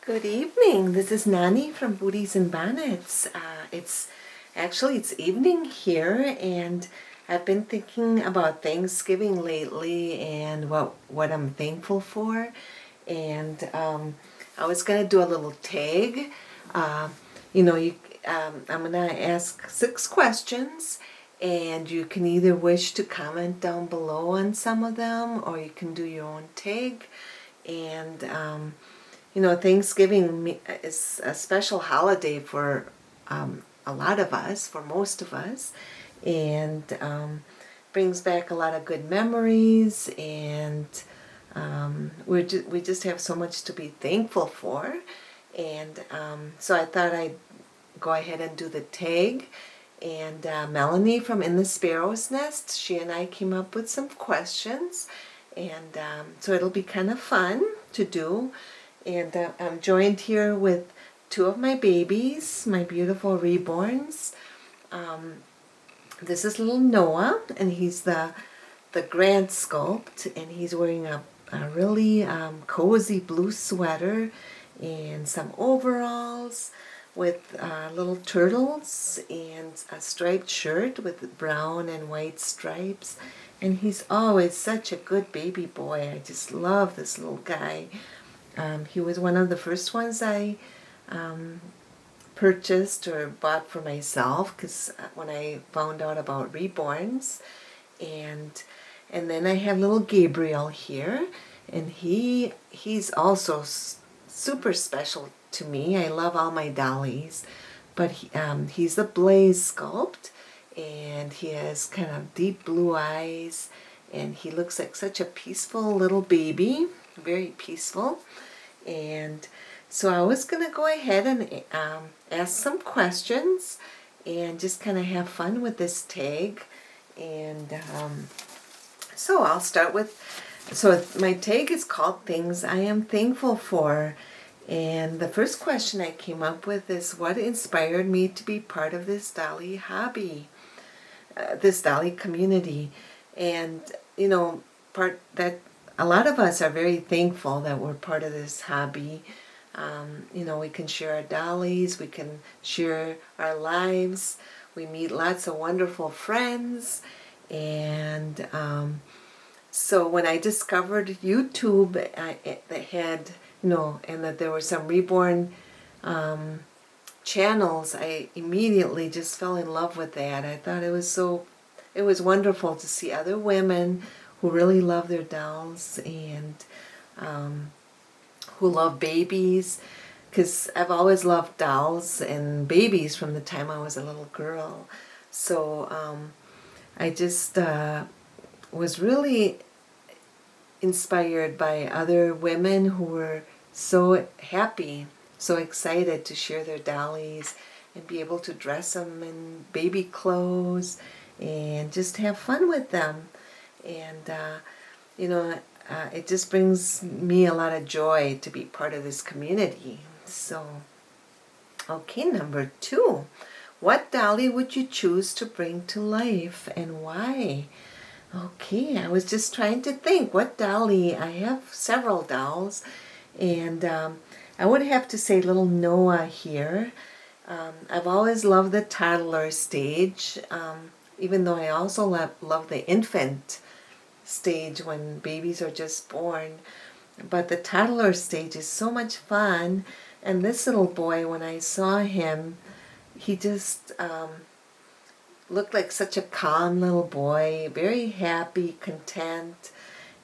Good evening. This is Nani from Booties and Bonnets. It's evening here, and I've been thinking about Thanksgiving lately and what I'm thankful for. And I was gonna do a little tag. Uh, you know, you I'm gonna ask 6 questions, and you can either wish to comment down below on some of them, or you can do your own tag. And Thanksgiving is a special holiday for a lot of us, for most of us, and brings back a lot of good memories, and we just have so much to be thankful for. And so I thought I'd go ahead and do the tag. And Melanie from In the Sparrow's Nest, she and I came up with some questions, and so it'll be kind of fun to do. And I'm joined here with 2 of my babies, my beautiful reborns. This is little Noah, and he's the Grand Sculpt, and he's wearing a really cozy blue sweater and some overalls with little turtles and a striped shirt with brown and white stripes. And he's always such a good baby boy. I just love this little guy. He was one of the first ones I purchased or bought for myself, because when I found out about reborns. And then I have little Gabriel here, and he's also super special to me. I love all my dollies, but he's a Blaze Sculpt, and he has kind of deep blue eyes, and he looks like such a peaceful little baby, very peaceful. And so I was going to go ahead and ask some questions and just kind of have fun with this tag. And so I'll start with, so my tag is called Things I Am Thankful For. And the first question I came up with is, what inspired me to be part of this dolly hobby, this dolly community? And, a lot of us are very thankful that we're part of this hobby. We can share our dollies, we can share our lives, we meet lots of wonderful friends. And so when I discovered YouTube, that had, and that there were some reborn channels, I immediately just fell in love with that. I thought it was wonderful to see other women who really love their dolls, and who love babies, because I've always loved dolls and babies from the time I was a little girl. So I just was really inspired by other women who were so happy, so excited to share their dollies and be able to dress them in baby clothes and just have fun with them. And, it just brings me a lot of joy to be part of this community. So, okay, number 2. What dolly would you choose to bring to life, and why? Okay, I was just trying to think what dolly. I have several dolls, and I would have to say little Noah here. I've always loved the toddler stage, even though I also love the infant stage when babies are just born. But the toddler stage is so much fun. And this little boy, when I saw him, he just looked like such a calm little boy, very happy, content.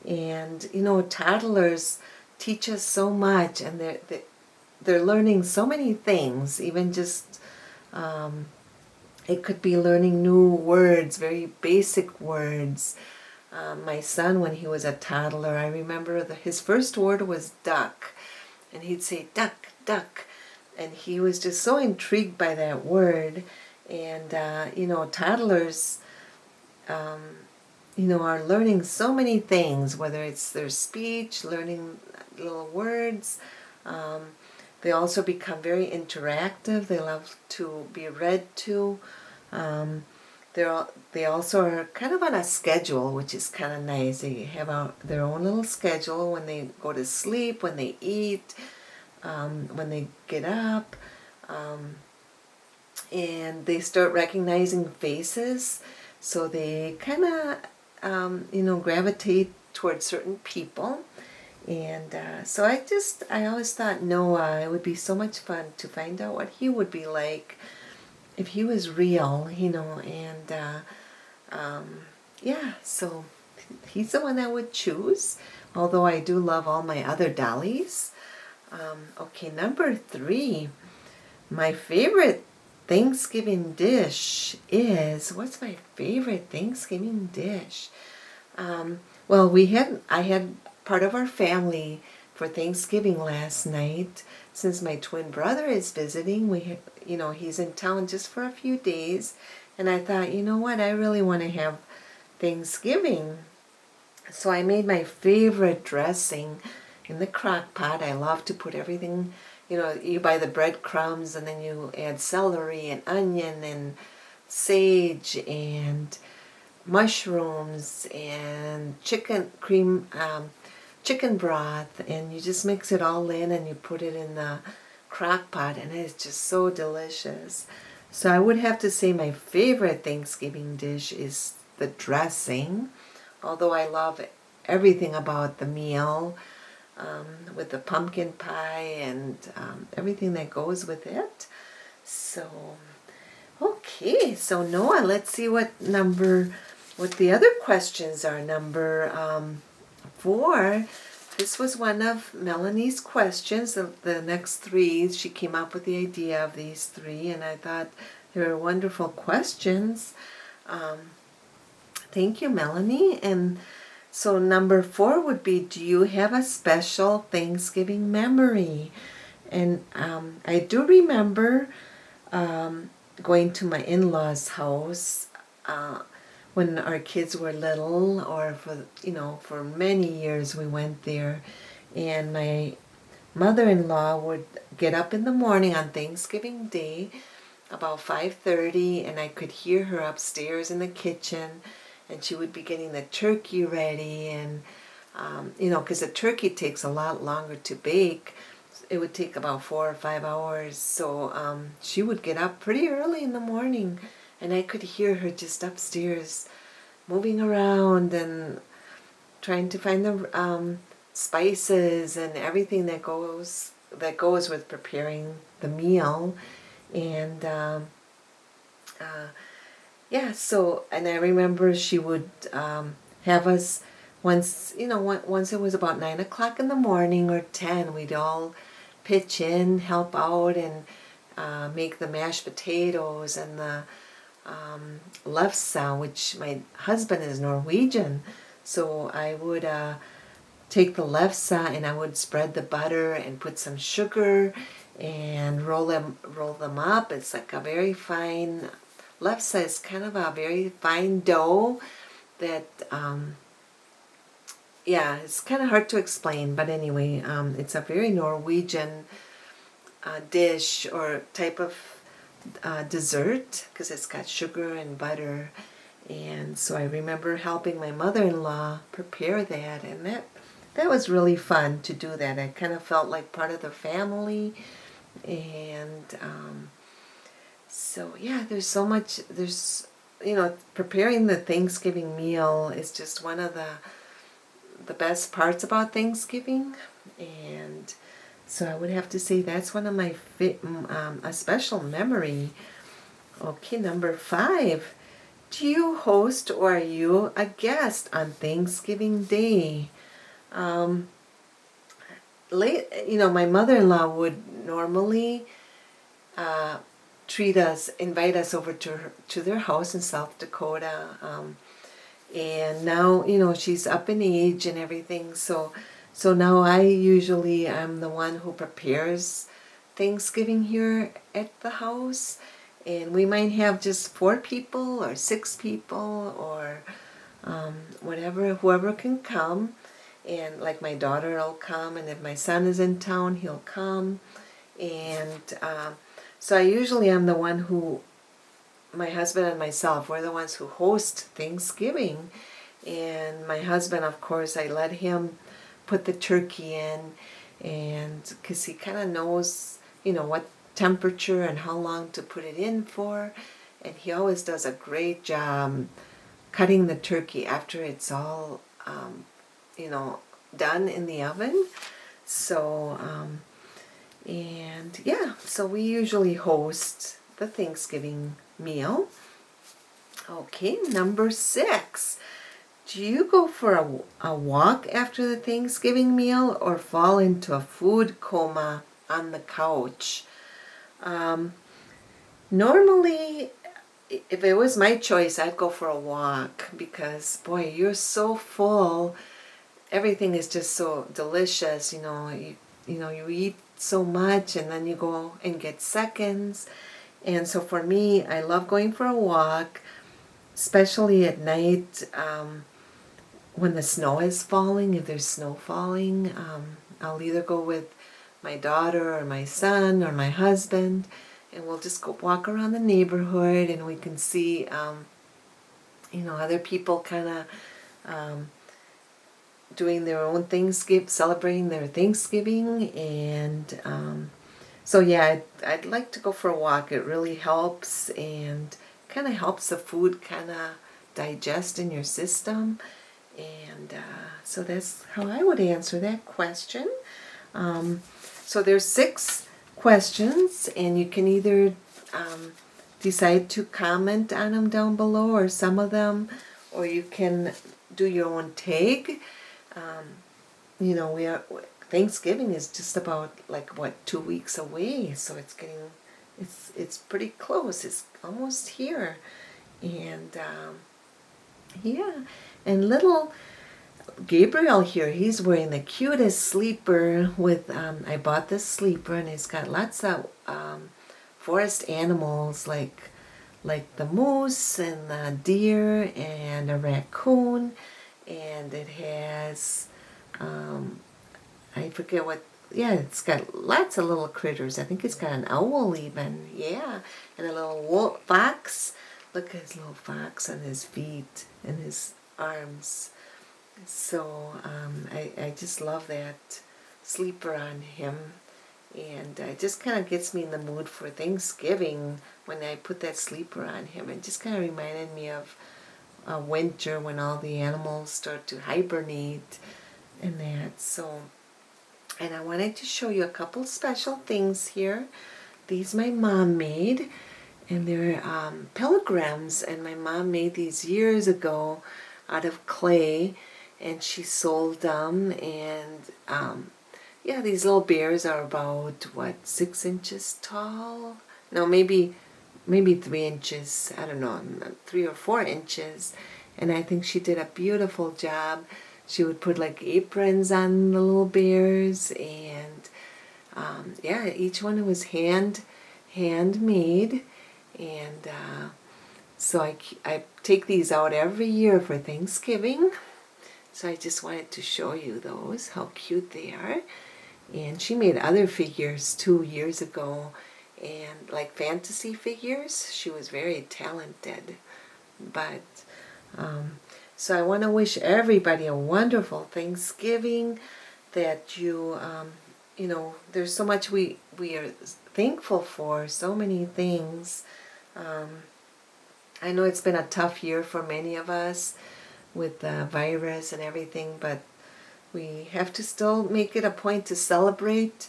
And toddlers teach us so much, and they're learning so many things. Even just it could be learning new words, very basic words. My son, when he was a toddler, I remember his first word was duck, and he'd say duck, duck, and he was just so intrigued by that word. And toddlers are learning so many things, whether it's their speech, learning little words. They also become very interactive. They love to be read to. They also are kind of on a schedule, which is kind of nice. They have their own little schedule when they go to sleep, when they eat. when they get up, and they start recognizing faces, so they kind of gravitate towards certain people. And so I always thought Noah, it would be so much fun to find out what he would be like if he was real, and yeah, so he's the one I would choose, although I do love all my other dollies. Okay, number 3, my favorite Thanksgiving dish is, what's my favorite Thanksgiving dish? Well, I had part of our family for Thanksgiving last night. Since my twin brother is visiting, he's in town just for a few days, and I thought, you know what, I really want to have Thanksgiving. So I made my favorite dressing in the crock pot. I love to put everything, you buy the breadcrumbs, and then you add celery and onion and sage and mushrooms and chicken broth, and you just mix it all in and you put it in the crock pot, and it's just so delicious. So I would have to say my favorite Thanksgiving dish is the dressing, although I love everything about the meal, with the pumpkin pie and everything that goes with it. So, okay, so Noah, let's see what the other questions are. Number 4, this was one of Melanie's questions. The next 3, she came up with the idea of these 3, and I thought they were wonderful questions. Thank you, Melanie. And so number 4 would be, do you have a special Thanksgiving memory? And I do remember going to my in-laws' house when our kids were little, or for many years we went there, and my mother-in-law would get up in the morning on Thanksgiving Day about 5:30, and I could hear her upstairs in the kitchen, and she would be getting the turkey ready, and because the turkey takes a lot longer to bake. It would take about 4 or 5 hours, so she would get up pretty early in the morning, and I could hear her just upstairs moving around and trying to find the spices and everything that goes with preparing the meal. And and I remember she would have us once it was about 9 o'clock in the morning or 10, we'd all pitch in, help out, and make the mashed potatoes and the lefse, which my husband is Norwegian, so I would take the lefse and I would spread the butter and put some sugar and roll them up. It's like a very fine, lefse is kind of a very fine dough that it's kind of hard to explain, but anyway, it's a very Norwegian dish or type of dessert, because it's got sugar and butter. And so I remember helping my mother-in-law prepare that, and that was really fun to do that. I kind of felt like part of the family. And there's so much, preparing the Thanksgiving meal is just one of the best parts about Thanksgiving. And so I would have to say that's one of my a special memory. Okay, number 5. Do you host, or are you a guest on Thanksgiving Day? My mother-in-law would normally invite us over to their house in South Dakota. And now, she's up in age and everything, so now I'm the one who prepares Thanksgiving here at the house, and we might have just 4 people or 6 people or whoever can come, and like my daughter will come, and if my son is in town, he'll come, and so I usually am the one who, my husband and myself, we're the ones who host Thanksgiving, and my husband, of course, I let him put the turkey in, and because he kind of knows, what temperature and how long to put it in for, and he always does a great job cutting the turkey after it's all, done in the oven. So, and yeah, so we usually host the Thanksgiving meal. Okay, number 6. Do you go for a walk after the Thanksgiving meal or fall into a food coma on the couch? Normally, if it was my choice, I'd go for a walk because, boy, you're so full. Everything is just so delicious. You eat so much and then you go and get seconds. And so for me, I love going for a walk, especially at night. When the snow is falling, if there's snow falling, I'll either go with my daughter or my son or my husband, and we'll just go walk around the neighborhood, and we can see, other people kind of doing their own Thanksgiving, celebrating their Thanksgiving, and so yeah, I'd like to go for a walk. It really helps and kind of helps the food kind of digest in your system. And so that's how I would answer that question. So there's 6 questions, and you can either decide to comment on them down below, or some of them, or you can do your own take. Thanksgiving is just about 2 weeks away, so it's pretty close. It's almost here, and yeah. And little Gabriel here, he's wearing the cutest sleeper with, I bought this sleeper, and it's got lots of forest animals like the moose and the deer and a raccoon, and it has, I forget what, yeah, it's got lots of little critters. I think it's got an owl even, yeah, and a little fox. Look at his little fox on his feet and his arms. So I just love that sleeper on him, and it just kind of gets me in the mood for Thanksgiving when I put that sleeper on him. It just kind of reminded me of winter when all the animals start to hibernate and that. So, and I wanted to show you a couple special things here. These my mom made, and they're pilgrims, and my mom made these years ago out of clay, and she sold them, and yeah, these little bears are about 6 inches tall? No, maybe 3 inches. I don't know, 3 or 4 inches. And I think she did a beautiful job. She would put aprons on the little bears, and yeah, each one was handmade. And so I take these out every year for Thanksgiving. So I just wanted to show you those, how cute they are. And she made other figures 2 years ago, and fantasy figures. She was very talented. But so I want to wish everybody a wonderful Thanksgiving, that there's so much we are thankful for, so many things. I know it's been a tough year for many of us with the virus and everything, but we have to still make it a point to celebrate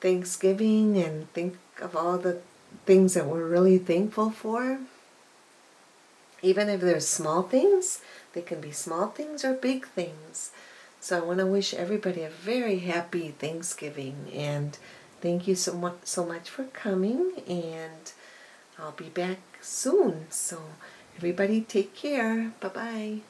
Thanksgiving and think of all the things that we're really thankful for. Even if they're small things, they can be small things or big things. So I want to wish everybody a very happy Thanksgiving, and thank you so much for coming, and I'll be back soon. So everybody take care. Bye-bye.